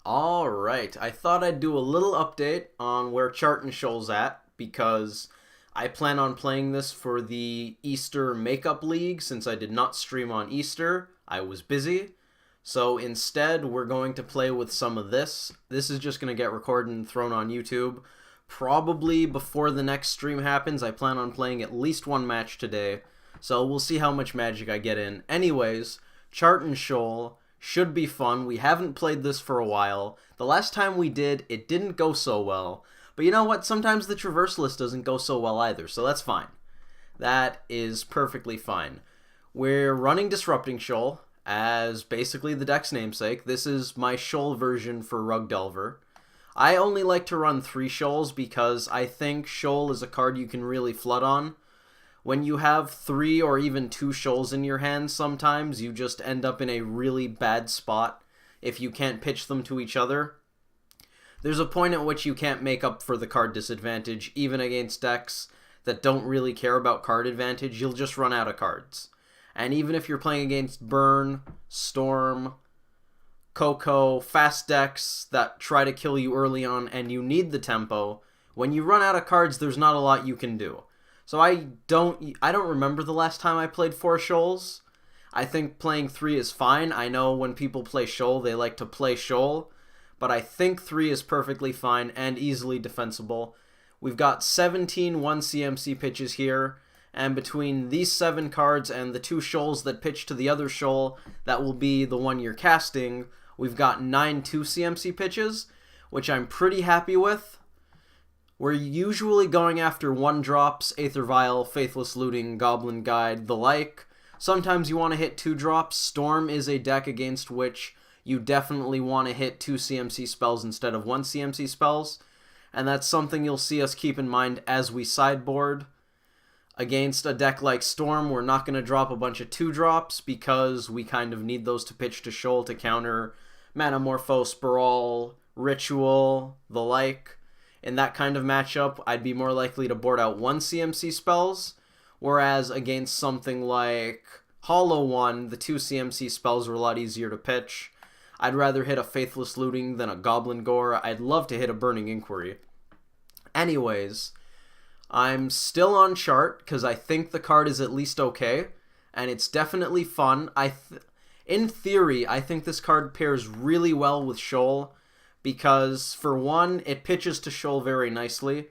Alright, I thought I'd do a little update on where Chart and Shoal's at because I plan on playing this for the Easter Makeup League since I did not stream on Easter. I was busy. So instead, we're going to play with some of this. This is just going to get recorded and thrown on YouTube. Probably before the next stream happens, I plan on playing at least one match today. So we'll see how much magic I get in. Anyways, Chart and Shoal should be fun. We haven't played this for a while. The last time we did, it didn't go so well. But you know what? Sometimes the traverse list doesn't go so well either, so that's fine. That is perfectly fine. We're running Disrupting Shoal as basically the deck's namesake. This is my Shoal version for Rug Delver. I only like to run 3 Shoals because I think Shoal is a card you can really flood on. When you have 3 or even 2 Shoals in your hand, sometimes you just end up in a really bad spot if you can't pitch them to each other. There's a point at which you can't make up for the card disadvantage, even against decks that don't really care about card advantage. You'll just run out of cards. And even if you're playing against Burn, Storm, Coco, fast decks that try to kill you early on and you need the tempo, when you run out of cards, there's not a lot you can do. So I don't remember the last time I played 4 Shoals. I think playing 3 is fine. I know when people play Shoal, they like to play Shoal, but I think 3 is perfectly fine and easily defensible. We've got 17 1CMC pitches here, and between these 7 cards and the 2 Shoals that pitch to the other Shoal, that will be the one you're casting, we've got 9 2CMC pitches, which I'm pretty happy with. We're usually going after 1-drops, Aether Vial, Faithless Looting, Goblin Guide, the like. Sometimes you want to hit 2-drops. Storm is a deck against which you definitely want to hit 2 CMC spells instead of 1 CMC spells. And that's something you'll see us keep in mind as we sideboard. Against a deck like Storm, we're not going to drop a bunch of 2-drops because we kind of need those to pitch to Shoal to counter Manamorphose, Sprawl, Ritual, the like. In that kind of matchup, I'd be more likely to board out 1 CMC spells, whereas against something like Hollow One, the 2 CMC spells are a lot easier to pitch. I'd rather hit a Faithless Looting than a Goblin Gore. I'd love to hit a Burning Inquiry. Anyways, I'm still on Chart because I think the card is at least okay, and it's definitely fun. In theory, I think this card pairs really well with Shoal, because for 1, it pitches to Shoal very nicely,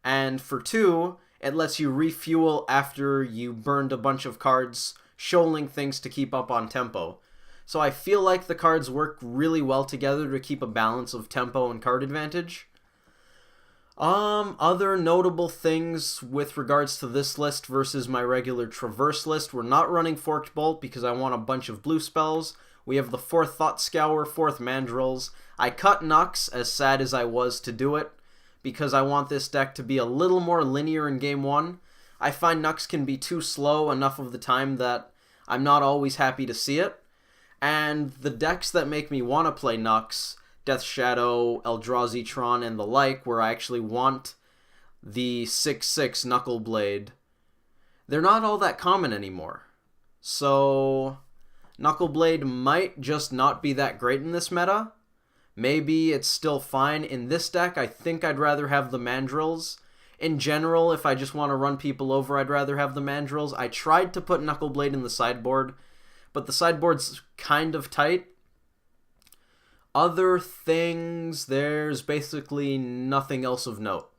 and for 2, it lets you refuel after you burned a bunch of cards, shoaling things to keep up on tempo. So I feel like the cards work really well together to keep a balance of tempo and card advantage. Other notable things with regards to this list versus my regular Traverse list, we're not running Forked Bolt because I want a bunch of blue spells. We have the 4th Thought Scour, 4th Mandrills. I cut Nux, as sad as I was to do it, because I want this deck to be a little more linear in Game 1. I find Nux can be too slow enough of the time that I'm not always happy to see it. And the decks that make me want to play Nux, Death Shadow, Eldrazi Tron, and the like, where I actually want the 6/6 Knuckle Blade, they're not all that common anymore. So Knuckleblade might just not be that great in this meta. Maybe it's still fine. In this deck, I think I'd rather have the Mandrills. In general, if I just want to run people over, I'd rather have the Mandrills. I tried to put Knuckleblade in the sideboard, but the sideboard's kind of tight. Other things, there's basically nothing else of note.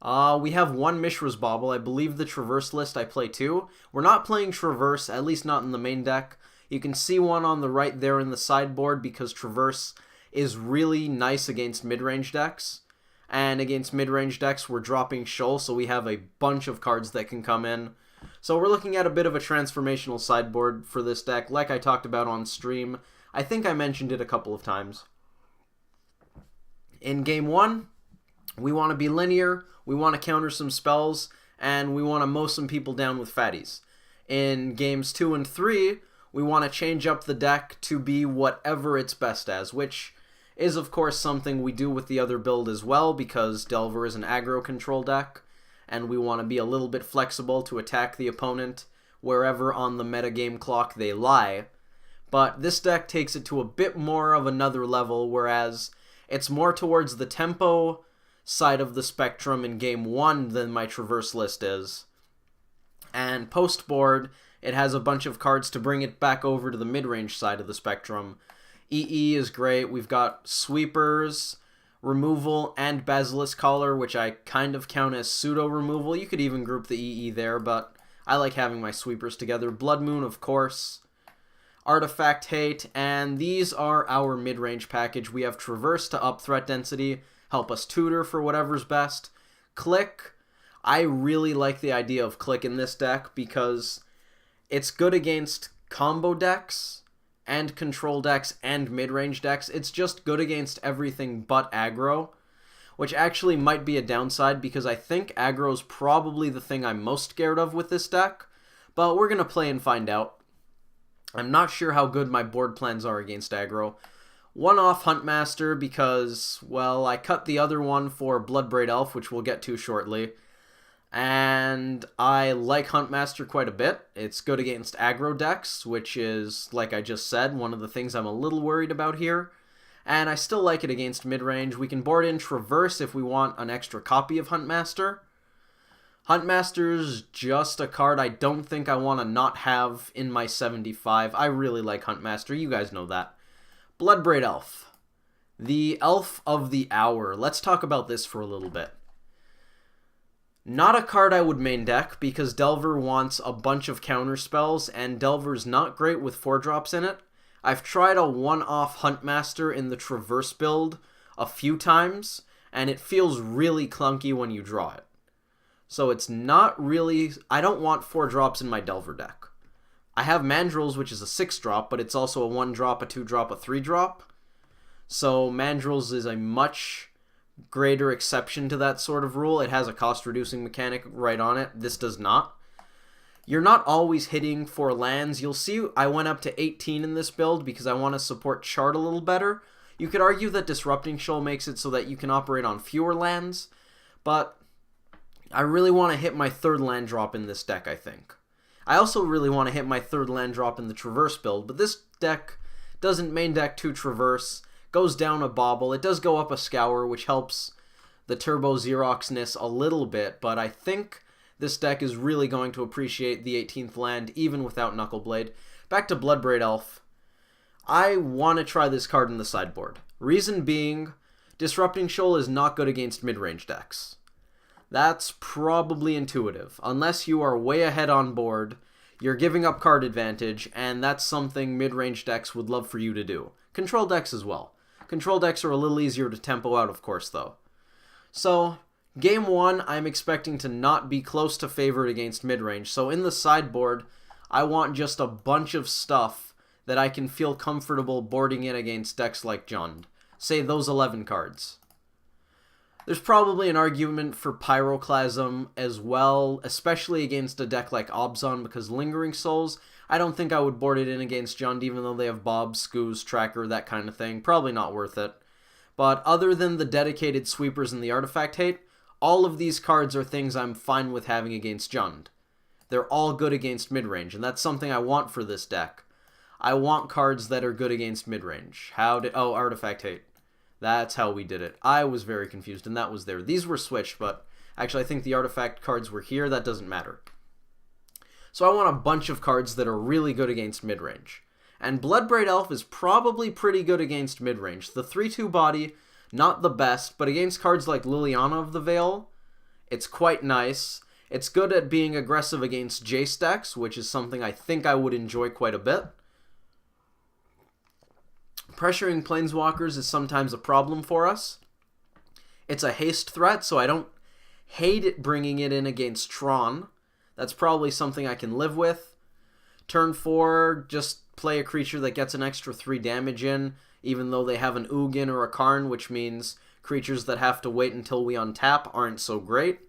We have 1 Mishra's Bauble. I believe the Traverse list I play 2. We're not playing Traverse, at least not in the main deck. You can see one on the right there in the sideboard because Traverse is really nice against mid-range decks. And against mid-range decks, we're dropping Shoal, so we have a bunch of cards that can come in. So we're looking at a bit of a transformational sideboard for this deck, like I talked about on stream. I think I mentioned it a couple of times. In Game 1, we want to be linear, we want to counter some spells, and we want to mow some people down with fatties. In Games 2 and 3, we want to change up the deck to be whatever it's best as, which is of course something we do with the other build as well, because Delver is an aggro control deck, and we want to be a little bit flexible to attack the opponent wherever on the metagame clock they lie. but this deck takes it to a bit more of another level, whereas it's more towards the tempo side of the spectrum in Game 1 than my Traverse list is. And post-board, it has a bunch of cards to bring it back over to the mid-range side of the spectrum. EE is great. We've got Sweepers, Removal, and Basilisk Collar, which I kind of count as pseudo-removal. You could even group the EE there, but I like having my Sweepers together. Blood Moon, of course. Artifact Hate, and these are our mid-range package. We have Traverse to up threat density, help us tutor for whatever's best. Click. I really like the idea of Click in this deck because it's good against combo decks and control decks and mid-range decks. It's just good against everything but aggro, which actually might be a downside because I think aggro's probably the thing I'm most scared of with this deck, but we're going to play and find out. I'm not sure how good my board plans are against aggro. One off Huntmaster because, well, I cut the other one for Bloodbraid Elf, which we'll get to shortly. And I like Huntmaster quite a bit. It's good against aggro decks, which is, like I just said, one of the things I'm a little worried about here. And I still like it against mid-range. We can board in Traverse if we want an extra copy of Huntmaster. Huntmaster's just a card I don't think I want to not have in my 75. I really like Huntmaster. You guys know that. Bloodbraid Elf. The Elf of the Hour. Let's talk about this for a little bit. Not a card I would main deck because Delver wants a bunch of counter spells and Delver's not great with 4-drops in it. I've tried a one-off Huntmaster in the Traverse build a few times and it feels really clunky when you draw it. So it's not really... I don't want 4-drops in my Delver deck. I have Mandrills, which is a 6-drop, but it's also a 1-drop, a 2-drop, a 3-drop. So Mandrills is a much greater exception to that sort of rule. It has a cost-reducing mechanic right on it. This does not. You're not always hitting for lands. You'll see I went up to 18 in this build because I want to support Chart a little better. You could argue that Disrupting Shoal makes it so that you can operate on fewer lands, but I really want to hit my 3rd land drop in this deck, I think. I also really want to hit my 3rd land drop in the Traverse build, but this deck doesn't main deck 2 Traverse, goes down a Bauble. It does go up a Scour, which helps the Turbo Xerox-ness a little bit, but I think this deck is really going to appreciate the 18th land, even without Knuckleblade. Back to Bloodbraid Elf. I want to try this card in the sideboard. Reason being, Disrupting Shoal is not good against mid-range decks. That's probably intuitive. Unless you are way ahead on board, you're giving up card advantage, and that's something mid-range decks would love for you to do. Control decks as well. Control decks are a little easier to tempo out, of course, though. So, Game 1, I'm expecting to not be close to favored against mid-range, so in the sideboard, I want just a bunch of stuff that I can feel comfortable boarding in against decks like Jund. Say those 11 cards. There's probably an argument for Pyroclasm as well, especially against a deck like Obzon, because Lingering Souls, I don't think I would board it in against Jund, even though they have Bob, Skoos, Tracker, that kind of thing. Probably not worth it. But other than the dedicated Sweepers and the Artifact Hate, all of these cards are things I'm fine with having against Jund. They're all good against mid-range, and that's something I want for this deck. I want cards that are good against mid-range. Oh, Artifact Hate. That's how we did it. I was very confused, and that was there. These were switched, but actually I think the artifact cards were here. That doesn't matter. So I want a bunch of cards that are really good against mid-range. And Bloodbraid Elf is probably pretty good against mid-range. The 3-2 body, not the best, but against cards like Liliana of the Veil, it's quite nice. It's good at being aggressive against Jace decks, which is something I think I would enjoy quite a bit. Pressuring Planeswalkers is sometimes a problem for us. It's a haste threat, so I don't hate it bringing it in against Tron. That's probably something I can live with. Turn 4, just play a creature that gets an extra 3 damage in, even though they have an Ugin or a Karn, which means creatures that have to wait until we untap aren't so great.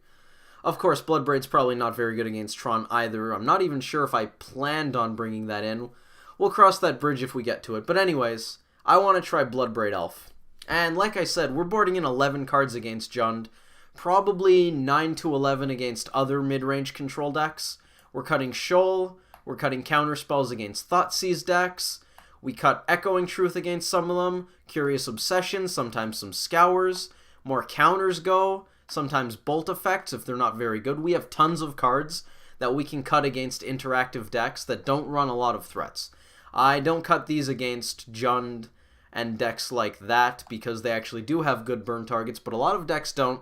Of course, Bloodbraid's probably not very good against Tron either. I'm not even sure if I planned on bringing that in. We'll cross that bridge if we get to it. But anyways, I want to try Bloodbraid Elf. And like I said, we're boarding in 11 cards against Jund. Probably 9 to 11 against other mid-range control decks. We're cutting Shoal. We're cutting counterspells against Thoughtseize decks. We cut Echoing Truth against some of them, Curious Obsession, sometimes some Scours, more counters go, sometimes Bolt Effects if they're not very good. We have tons of cards that we can cut against interactive decks that don't run a lot of threats. I don't cut these against Jund and decks like that because they actually do have good burn targets, but a lot of decks don't.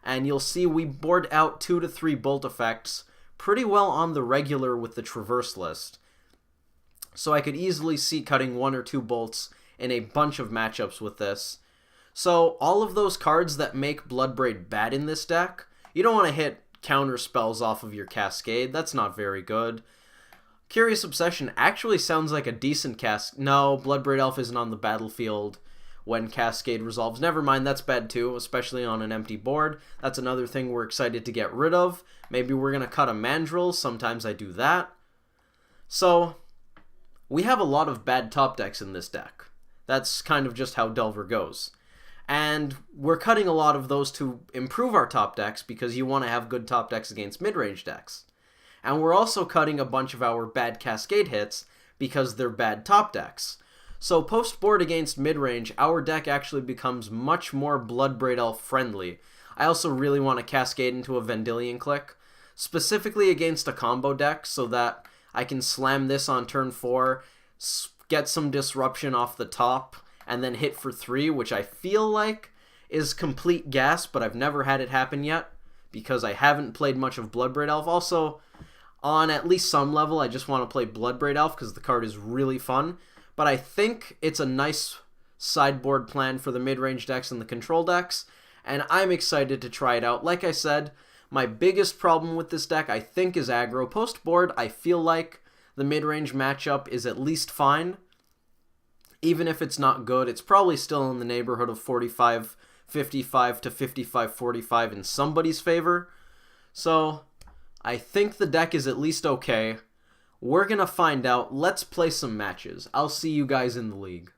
And you'll see we board out 2 to 3 Bolt Effects pretty well on the regular with the Traverse list. So I could easily see cutting 1 or 2 bolts in a bunch of matchups with this. So all of those cards that make Bloodbraid bad in this deck, you don't want to hit counter spells off of your Cascade. That's not very good. Curious Obsession actually sounds like a decent No, Bloodbraid Elf isn't on the battlefield when Cascade resolves. Never mind, that's bad too, especially on an empty board. That's another thing we're excited to get rid of. Maybe we're going to cut a Mandrill. Sometimes I do that. So we have a lot of bad top decks in this deck. That's kind of just how Delver goes. And we're cutting a lot of those to improve our top decks because you want to have good top decks against mid-range decks. And we're also cutting a bunch of our bad Cascade hits because they're bad top decks. So post-board against mid-range, our deck actually becomes much more Bloodbraid Elf friendly. I also really want to Cascade into a Vendilion Click, specifically against a combo deck so that I can slam this on turn 4, get some disruption off the top, and then hit for 3, which I feel like is complete gas, but I've never had it happen yet because I haven't played much of Bloodbraid Elf. Also, on at least some level, I just want to play Bloodbraid Elf because the card is really fun, but I think it's a nice sideboard plan for the mid-range decks and the control decks, and I'm excited to try it out. Like I said, my biggest problem with this deck, I think, is aggro. Post-board, I feel like the mid-range matchup is at least fine. Even if it's not good, it's probably still in the neighborhood of 45-55 to 55-45 in somebody's favor. So I think the deck is at least okay. We're going to find out. Let's play some matches. I'll see you guys in the league.